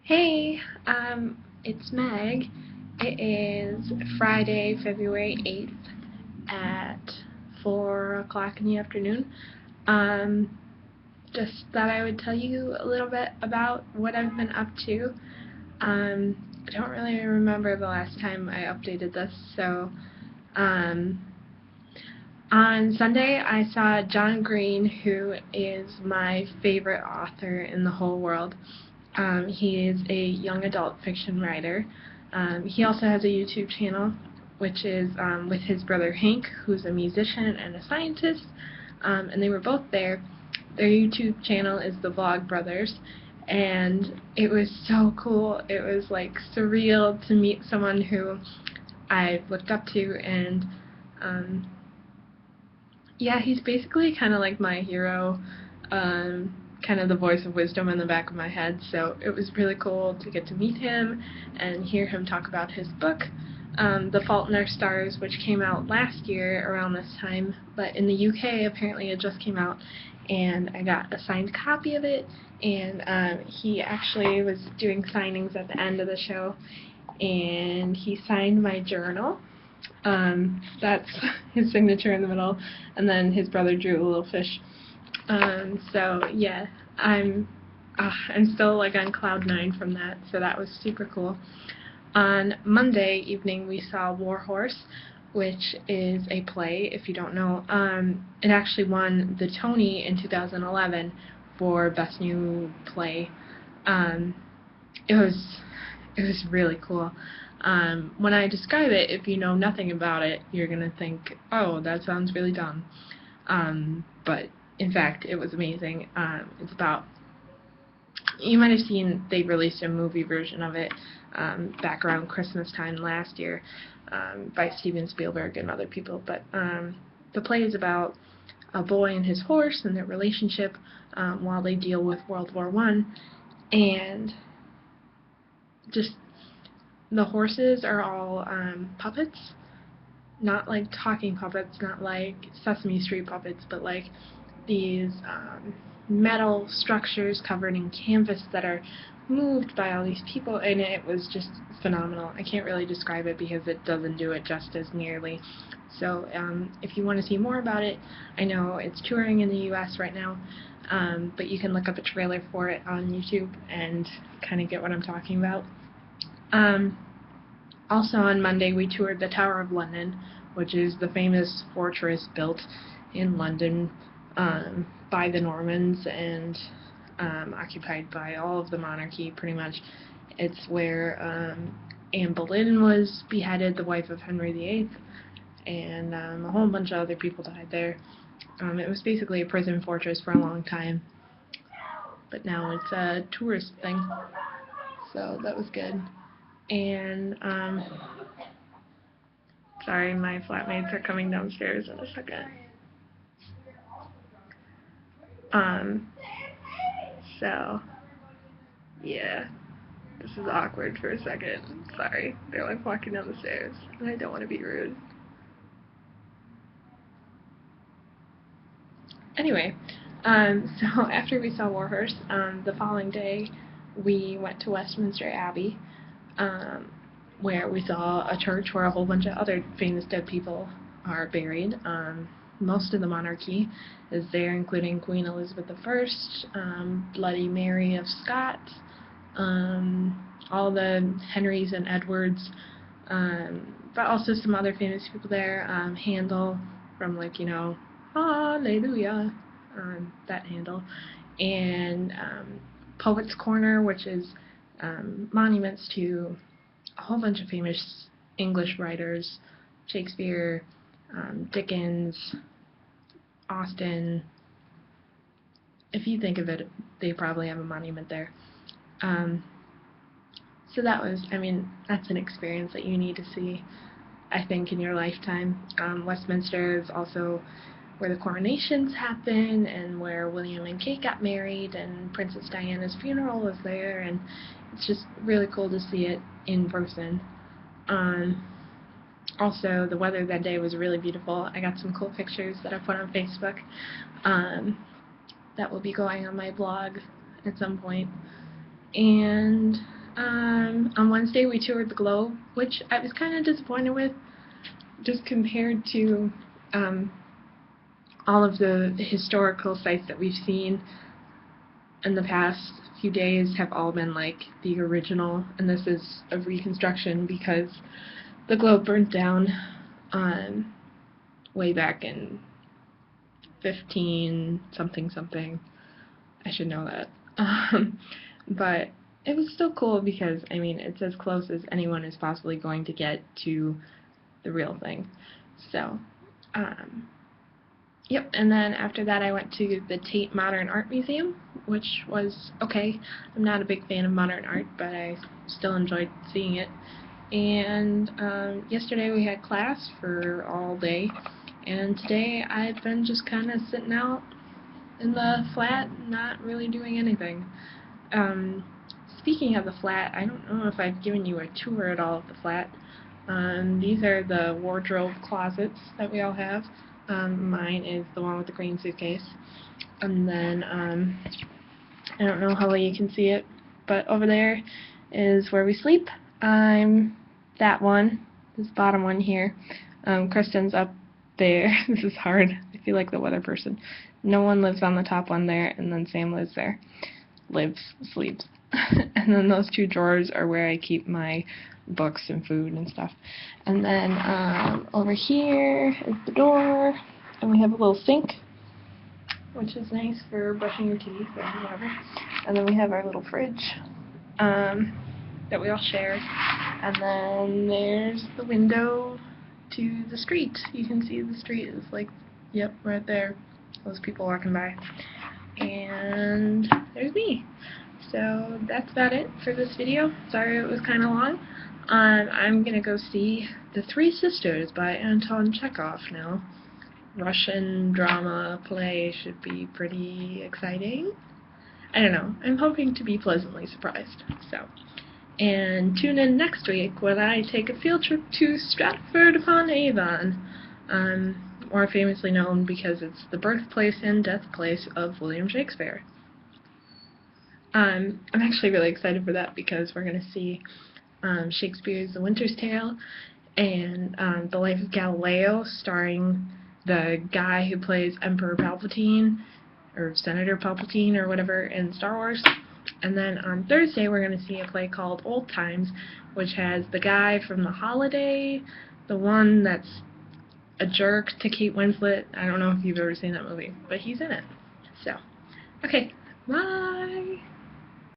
Hey, it's Meg. It is Friday, February 8th at 4 o'clock in the afternoon. Um, just thought I would tell you a little bit about what I've been up to. I don't really remember the last time I updated this, so um, on Sunday I saw John Green, who is my favorite author in the whole world. He is a young adult fiction writer. He also has a YouTube channel, which is with his brother Hank, who's a musician and a scientist, and they were both there. Their YouTube channel is the Vlog Brothers, and it was so cool. It was like surreal to meet someone who I've looked up to, and yeah, he's basically kind of like my hero. Kind of the voice of wisdom in the back of my head, so it was really cool to get to meet him and hear him talk about his book, The Fault in Our Stars, which came out last year around this time, but in the UK apparently it just came out, and I got a signed copy of it, and he actually was doing signings at the end of the show, and he signed my journal. That's his signature in the middle, and then his brother drew a little fish. So yeah, I'm still like on cloud 9 from that, so that was super cool. On Monday evening we saw War Horse, which is a play, if you don't know. It actually won the Tony in 2011 for Best New Play. Um, it was really cool. When I describe it, if you know nothing about it, you're gonna think, oh, that sounds really dumb. But in fact, it was amazing. It's about, you might have seen they released a movie version of it back around Christmas time last year by Steven Spielberg and other people, but the play is about a boy and his horse and their relationship while they deal with World War I, and just the horses are all puppets, not like talking puppets, not like Sesame Street puppets, but like these metal structures covered in canvas that are moved by all these people, and it was just phenomenal. I can't really describe it because it doesn't do it justice nearly. So if you want to see more about it, I know it's touring in the US right now, but you can look up a trailer for it on YouTube and kind of get what I'm talking about. Also on Monday we toured the Tower of London, which is the famous fortress built in London by the Normans and occupied by all of the monarchy pretty much. It's where Anne Boleyn was beheaded, the wife of Henry VIII, and a whole bunch of other people died there. It was basically a prison fortress for a long time, but now it's a tourist thing, so that was good. And sorry, my flatmates are coming downstairs in a second. So yeah, this is awkward for a second. Sorry, they're like walking down the stairs, and I don't want to be rude. Anyway, so after we saw War Horse, the following day we went to Westminster Abbey, where we saw a church where a whole bunch of other famous dead people are buried. Most of the monarchy is there, including Queen Elizabeth I, Bloody Mary of Scots, all the Henrys and Edwards, but also some other famous people there. Handel from, like, you know, Hallelujah, that Handel, and Poets Corner, which is monuments to a whole bunch of famous English writers, Shakespeare, Dickens, Austen. If you think of it, they probably have a monument there. So that was, I mean, that's an experience that you need to see, I think, in your lifetime. Westminster is also where the coronations happen, and where William and Kate got married, and Princess Diana's funeral was there, and it's just really cool to see it in person. Also, the weather that day was really beautiful. I got some cool pictures that I put on Facebook that will be going on my blog at some point. And On Wednesday we toured the Globe, which I was kind of disappointed with, just compared to all of the historical sites that we've seen in the past few days have all been like the original, and this is a reconstruction because the Globe burnt down way back in 15 something something. I should know that. But it was still cool because, I mean, it's as close as anyone is possibly going to get to the real thing. So, yep, and then after that I went to the Tate Modern Art Museum, which was okay. I'm not a big fan of modern art, but I still enjoyed seeing it. And yesterday we had class for all day, and today I've been just kind of sitting out in the flat, not really doing anything. Speaking of the flat, I don't know if I've given you a tour at all of the flat. These are the wardrobe closets that we all have. Mine is the one with the green suitcase. And then, I don't know how well you can see it, but over there is where we sleep. I'm that one, this bottom one here. Kristen's up there. This is hard. I feel like the weather person. No one lives on the top one there, and then Sam lives there. Sleeps. And then those two drawers are where I keep my books and food and stuff. And then over here is the door, and we have a little sink, which is nice for brushing your teeth or whatever. And then we have our little fridge that we all share. And then there's the window to the street. You can see the street is like, yep, right there. Those people walking by. And there's me. So that's about it for this video. Sorry it was kind of long. I'm gonna go see The Three Sisters by Anton Chekhov now. Russian drama play should be pretty exciting. I don't know. I'm hoping to be pleasantly surprised. So, and tune in next week when I take a field trip to Stratford-upon-Avon, more famously known because it's the birthplace and deathplace of William Shakespeare. I'm actually really excited for that because we're going to see Shakespeare's The Winter's Tale and The Life of Galileo, starring the guy who plays Emperor Palpatine, or Senator Palpatine, or whatever, in Star Wars. And then on Thursday we're going to see a play called Old Times, which has the guy from The Holiday, the one that's a jerk to Kate Winslet. I don't know if you've ever seen that movie, but he's in it. So, okay, bye!